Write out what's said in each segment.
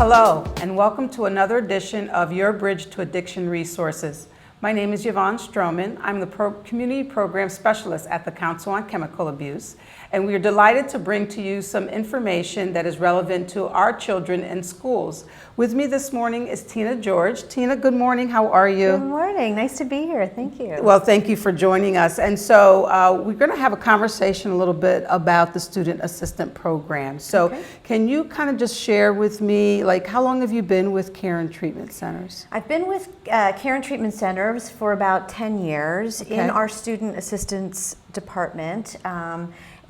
Hello, and welcome to another edition of Your Bridge to Addiction Resources. My name is Yvonne Stroman. I'm the Community Program Specialist at the Council on Chemical Abuse, and we are delighted to bring to you some information that is relevant to our children in schools. With me this morning is Tina George. Tina, good morning. How are you? Good morning. Nice to be here. Thank you. Well, thank you for joining us. And so we're going to have a conversation a little bit about the Student Assistant Program. So Can you kind of just share with me, like, how long have you been with Caron Treatment Centers? I've been with Caron Treatment Centers for about 10 years in our Student Assistance Department.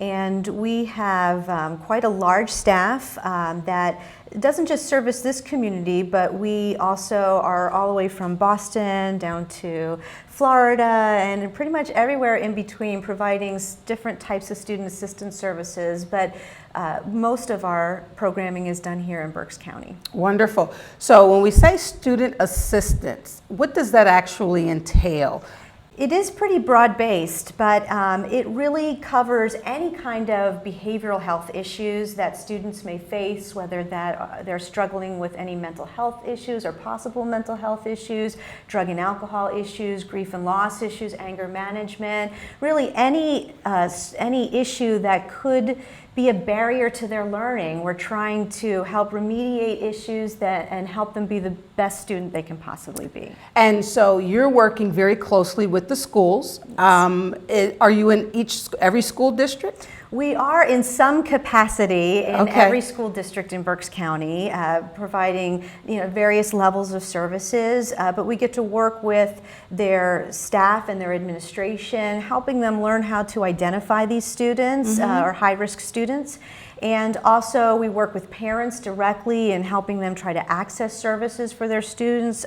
And we have quite a large staff that doesn't just service this community, but we also are all the way from Boston down to Florida and pretty much everywhere in between, providing different types of student assistance services. But most of our programming is done here in Berks County. Wonderful. So when we say student assistance, what does that actually entail? It is pretty broad-based, but it really covers any kind of behavioral health issues that students may face, whether that they're struggling with any mental health issues or possible mental health issues, drug and alcohol issues, grief and loss issues, anger management, really any issue that could be a barrier to their learning. We're trying to help remediate issues and help them be the best student they can possibly be. And so you're working very closely with the schools. Are you in every school district? We are in some capacity in every school district in Berks County, providing various levels of services, but we get to work with their staff and their administration, helping them learn how to identify these students or high-risk students. And also we work with parents directly in helping them try to access services for their students,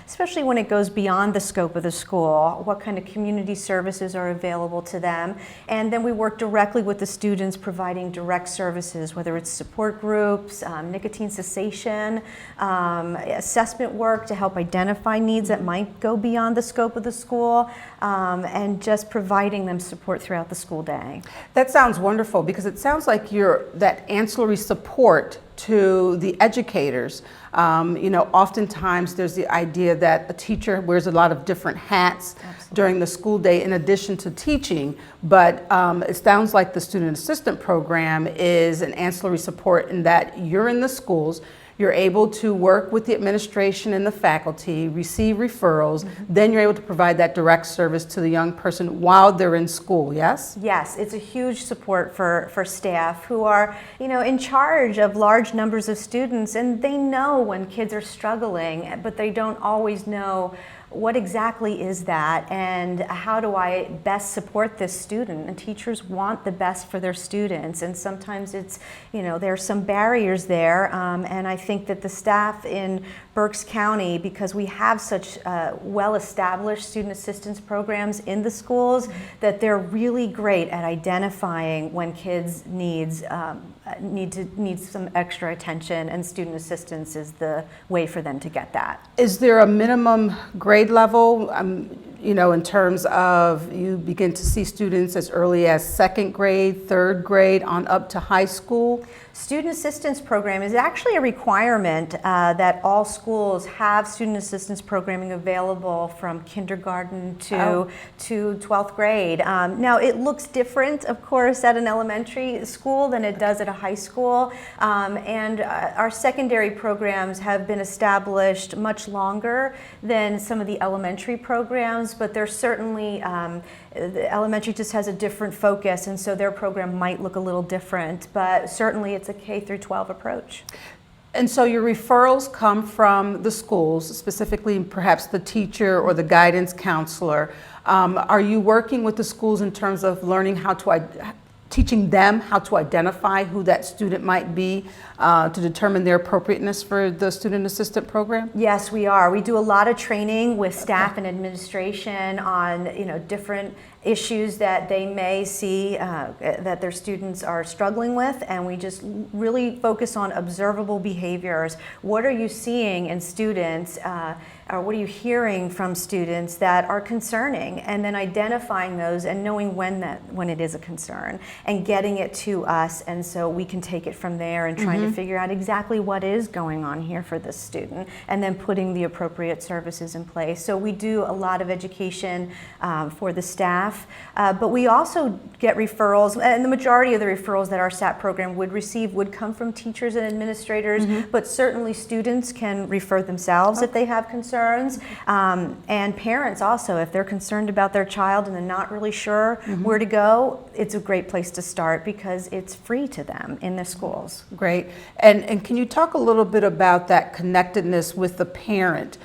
especially when it goes beyond the scope of the school. What kind of community services are available to them? And then we work directly with the students, providing direct services, whether it's support groups, nicotine cessation, assessment work to help identify needs that might go beyond the scope of the school, and just providing them support throughout the school day. That sounds wonderful, because it sounds like you're that ancillary support to the educators. Oftentimes there's the idea that a teacher wears a lot of different hats during the school day in addition to teaching, but it sounds like the Student Assistant Program is an ancillary support in that you're in the schools, you're able to work with the administration and the faculty, receive referrals, then you're able to provide that direct service to the young person while they're in school, yes? Yes, it's a huge support for staff who are, in charge of large numbers of students, and they know when kids are struggling, but they don't always know what exactly is that and how do I best support this student. And teachers want the best for their students, and sometimes it's, there are some barriers there, and I think that the staff in Berks County, because we have such well-established student assistance programs in the schools, that they're really great at identifying when kids need some extra attention, and student assistance is the way for them to get that. Is there a minimum grade level, in terms of you begin to see students as early as second grade, third grade, on up to high school? Student assistance program is actually a requirement that all schools have student assistance programming available from kindergarten to 12th grade. Now it looks different, of course, at an elementary school than it does at a high school, and our secondary programs have been established much longer than some of the elementary programs, but they're certainly the elementary just has a different focus, and so their program might look a little different, but certainly it's a K through 12 approach. And so your referrals come from the schools, specifically perhaps the teacher or the guidance counselor. Are you working with the schools in terms of learning how to teaching them how to identify who that student might be to determine their appropriateness for the Student Assistant Program? Yes, we are. We do a lot of training with staff and administration on different issues that they may see that their students are struggling with, and we just really focus on observable behaviors. What are you seeing in students? Or what are you hearing from students that are concerning, and then identifying those and knowing when it is a concern and getting it to us, and so we can take it from there and trying to figure out exactly what is going on here for this student, and then putting the appropriate services in place. So we do a lot of education for the staff, but we also get referrals, and the majority of the referrals that our SAP program would receive would come from teachers and administrators, but certainly students can refer themselves if they have concerns. And parents also, if they're concerned about their child and they're not really sure where to go, it's a great place to start because it's free to them in the schools. Great. And can you talk a little bit about that connectedness with the parent?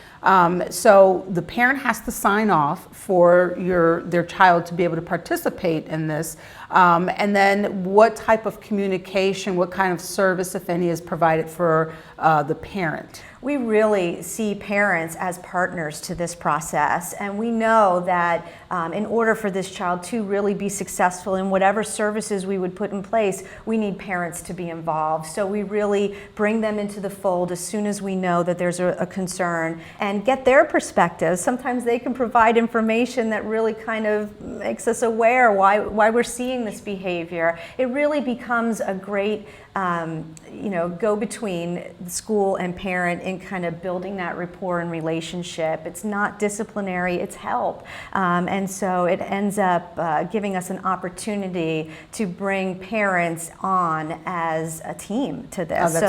So the parent has to sign off for their child to be able to participate in this. And then what type of communication, what kind of service, if any, is provided for the parent? We really see parents as partners to this process, and we know that in order for this child to really be successful in whatever services we would put in place, we need parents to be involved. So we really bring them into the fold as soon as we know that there's a concern and get their perspective. Sometimes they can provide information that really kind of makes us aware why we're seeing this behavior. It really becomes a great go between the school and parent in kind of building that rapport and relationship. It's not disciplinary, it's help. And so it ends up giving us an opportunity to bring parents on as a team to this.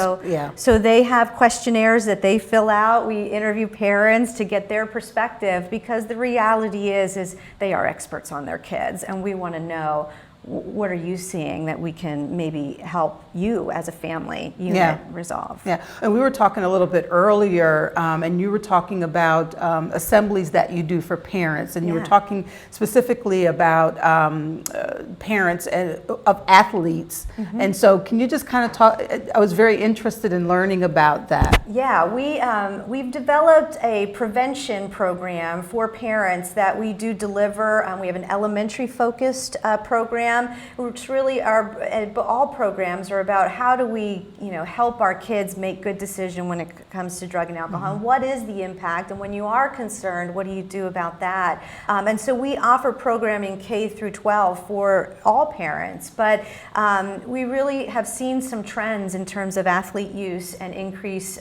So they have questionnaires that they fill out. We interview parents to get their perspective, because the reality is they are experts on their kids, and we want to know, what are you seeing that we can maybe help you as a family unit resolve? Yeah, and we were talking a little bit earlier, and you were talking about assemblies that you do for parents, and you were talking specifically about parents of athletes. And so can you just kind of talk, I was very interested in learning about that. Yeah, we've developed a prevention program for parents that we do deliver. We have an elementary focused program, which really all programs are about how do we help our kids make good decisions when it comes to drug and alcohol, and what is the impact, and when you are concerned, what do you do about that? And so we offer programming K through 12 for all parents, but we really have seen some trends in terms of athlete use and increase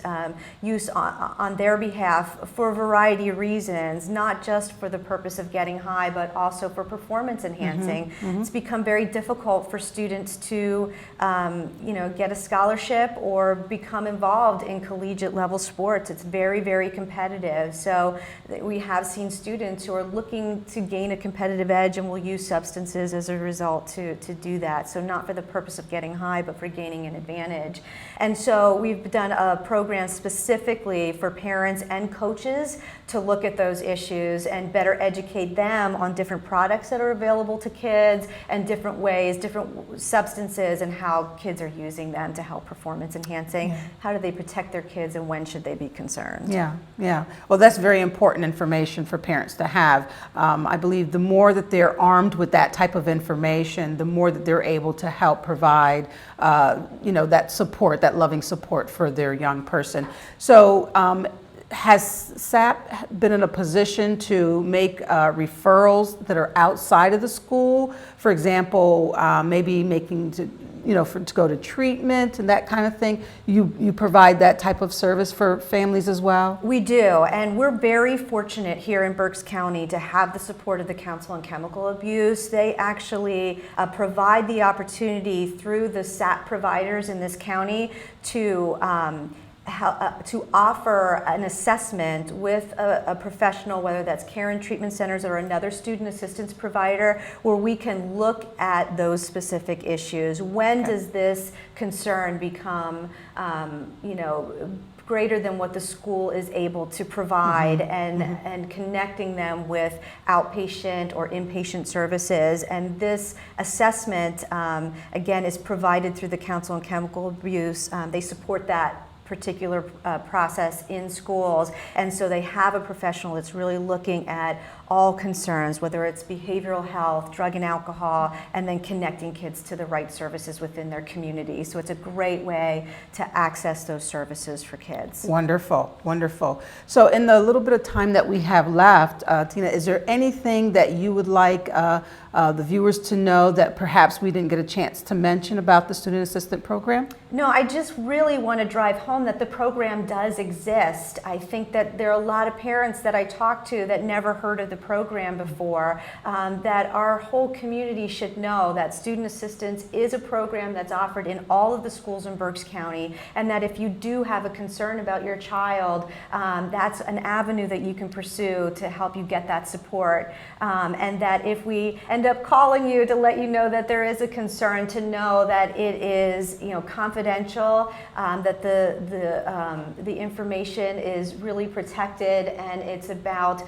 use on their behalf for a variety of reasons, not just for the purpose of getting high, but also for performance enhancing. It's become very difficult for students to get a scholarship or become involved in collegiate level sports. It's very, very competitive. So we have seen students who are looking to gain a competitive edge and will use substances as a result to do that. So not for the purpose of getting high, but for gaining an advantage. And so we've done a program specifically for parents and coaches to look at those issues and better educate them on different products that are available to kids and different ways, different substances, and how kids are using them to help performance enhancing. How do they protect their kids, and when should they be concerned? Yeah. Well, that's very important information for parents to have. I believe the more that they're armed with that type of information, the more that they're able to help provide that support, that loving support for their young person. So has SAP been in a position to make referrals that are outside of the school? For example, maybe making to go to treatment and that kind of thing. You provide that type of service for families as well? We do, and we're very fortunate here in Berks County to have the support of the Council on Chemical Abuse. They actually provide the opportunity through the SAP providers in this county to offer an assessment with a professional, whether that's Caron Treatment Centers or another student assistance provider, where we can look at those specific issues. When does this concern become, greater than what the school is able to provide, and connecting them with outpatient or inpatient services. And this assessment, again, is provided through the Council on Chemical Abuse. They support that particular process in schools, and so they have a professional that's really looking at all concerns, whether it's behavioral health, drug and alcohol, and then connecting kids to the right services within their community. So it's a great way to access those services for kids. Wonderful, wonderful. So in the little bit of time that we have left, Tina, is there anything that you would like the viewers to know that perhaps we didn't get a chance to mention about the Student Assistant Program? No, I just really want to drive home that the program does exist. I think that there are a lot of parents that I talk to that never heard of the program before, that our whole community should know that Student Assistance is a program that's offered in all of the schools in Berks County, and that if you do have a concern about your child, that's an avenue that you can pursue to help you get that support. And that if we end up calling you to let you know that there is a concern, to know that it is, confidential, that the information is really protected, and it's about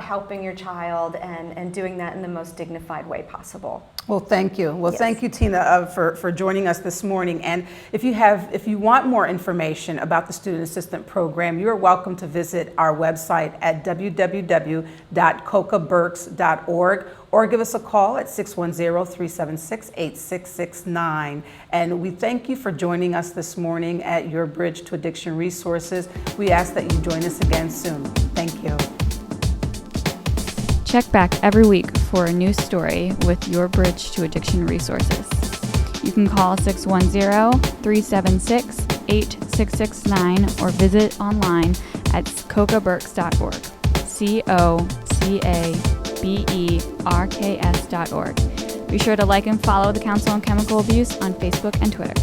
helping your child and doing that in the most dignified way possible. Well, thank you. Well, Yes. Thank you, Tina, for joining us this morning. And if you want more information about the Student Assistant Program, you're welcome to visit our website at www.cocaberks.org, or give us a call at 610-376-8669. And we thank you for joining us this morning at Your Bridge to Addiction Resources. We ask that you join us again soon. Thank you. Check back every week for a new story with Your Bridge to Addiction Resources. You can call 610-376-8669 or visit online at cocaberks.org. COCABERKS.org. Be sure to like and follow the Council on Chemical Abuse on Facebook and Twitter.